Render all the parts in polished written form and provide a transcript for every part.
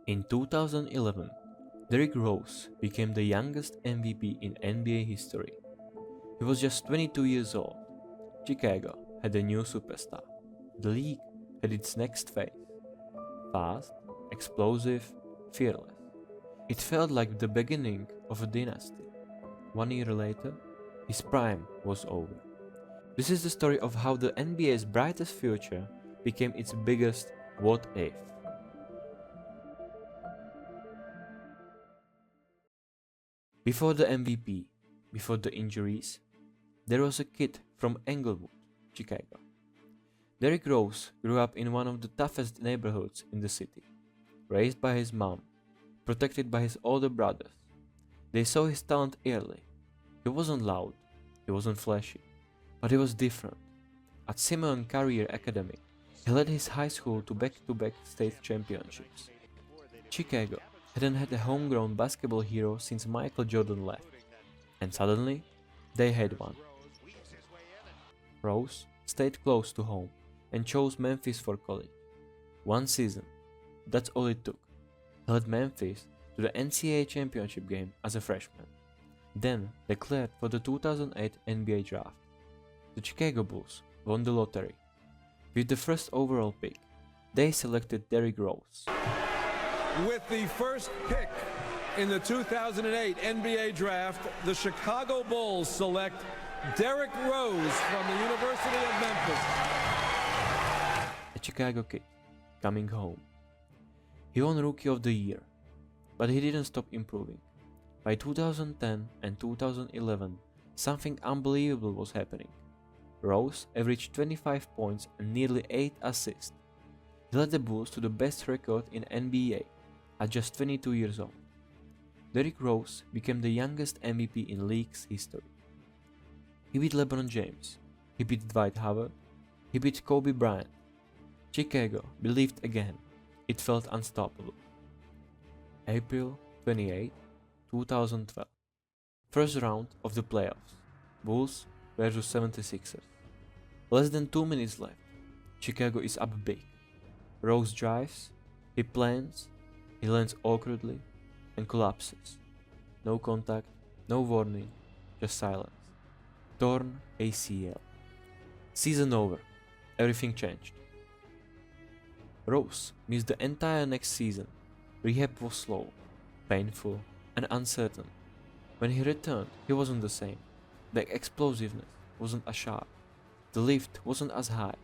In 2011, Derrick Rose became the youngest MVP in NBA history. He was just 22 years old. Chicago had a new superstar. The league had its next phase. Fast, explosive, fearless. It felt like the beginning of a dynasty. 1 year later, his prime was over. This is the story of how the NBA's brightest future became its biggest what if. Before the MVP, before the injuries, there was a kid from Englewood, Chicago. Derrick Rose grew up in one of the toughest neighborhoods in the city, raised by his mom, protected by his older brothers. They saw his talent early. He wasn't loud, he wasn't flashy, but he was different. At Simeon Career Academy, he led his high school to back-to-back state championships. Chicago hadn't had a homegrown basketball hero since Michael Jordan left, and suddenly, they had one. Rose stayed close to home and chose Memphis for college. 1 season, that's all it took. He led Memphis to the NCAA championship game as a freshman, then declared for the 2008 NBA draft. The Chicago Bulls won the lottery. With the first overall pick, they selected Derrick Rose. With the first pick in the 2008 NBA draft, the Chicago Bulls select Derrick Rose from the University of Memphis. A Chicago kid, coming home. He won Rookie of the Year, but he didn't stop improving. By 2010 and 2011, something unbelievable was happening. Rose averaged 25 points and nearly 8 assists. He led the Bulls to the best record in NBA at just 22 years old. Derrick Rose became the youngest MVP in league's history. He beat LeBron James, he beat Dwight Howard, he beat Kobe Bryant. Chicago believed again. It felt unstoppable. April 28, 2012. First round of the playoffs. Bulls versus 76ers. Less than 2 minutes left. Chicago is up big. Rose drives, he plans, he lands awkwardly and collapses. No contact, no warning, just silence. Torn ACL. Season over. Everything changed. Rose missed the entire next season. Rehab was slow, painful, and uncertain. When he returned, he wasn't the same. The explosiveness wasn't as sharp. The lift wasn't as high.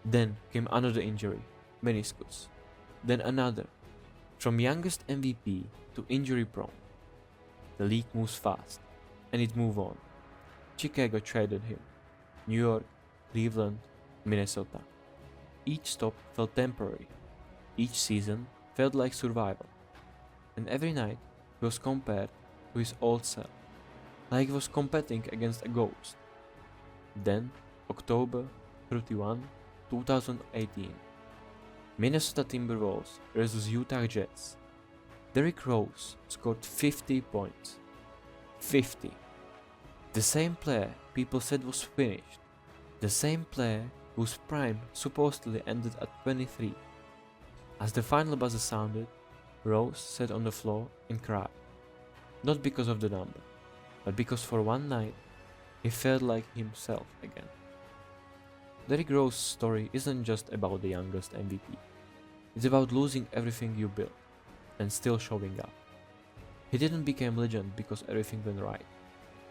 Then came another injury, meniscus. Then another. From youngest MVP to injury prone. The league moves fast, and it moved on. Chicago traded him. New York, Cleveland, Minnesota. Each stop felt temporary. Each season felt like survival. And every night he was compared to his old self, like he was competing against a ghost. Then, October 31, 2018. Minnesota Timberwolves versus Utah Jazz. Derrick Rose scored 50 points. 50. The same player people said was finished. The same player whose prime supposedly ended at 23. As the final buzzer sounded, Rose sat on the floor and cried. Not because of the number, but because for one night, he felt like himself again. Derrick Rose's story isn't just about the youngest MVP. It's about losing everything you built and still showing up. He didn't become legend because everything went right.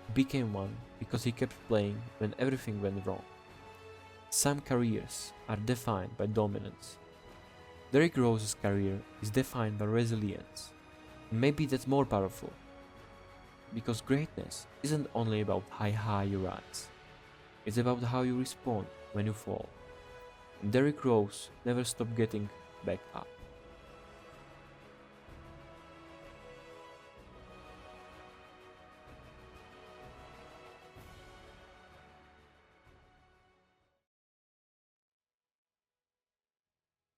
He became one because he kept playing when everything went wrong. Some careers are defined by dominance. Derrick Rose's career is defined by resilience. And maybe that's more powerful. Because greatness isn't only about how high you rise. It's about how you respond when you fall. And Derrick Rose never stopped getting back up.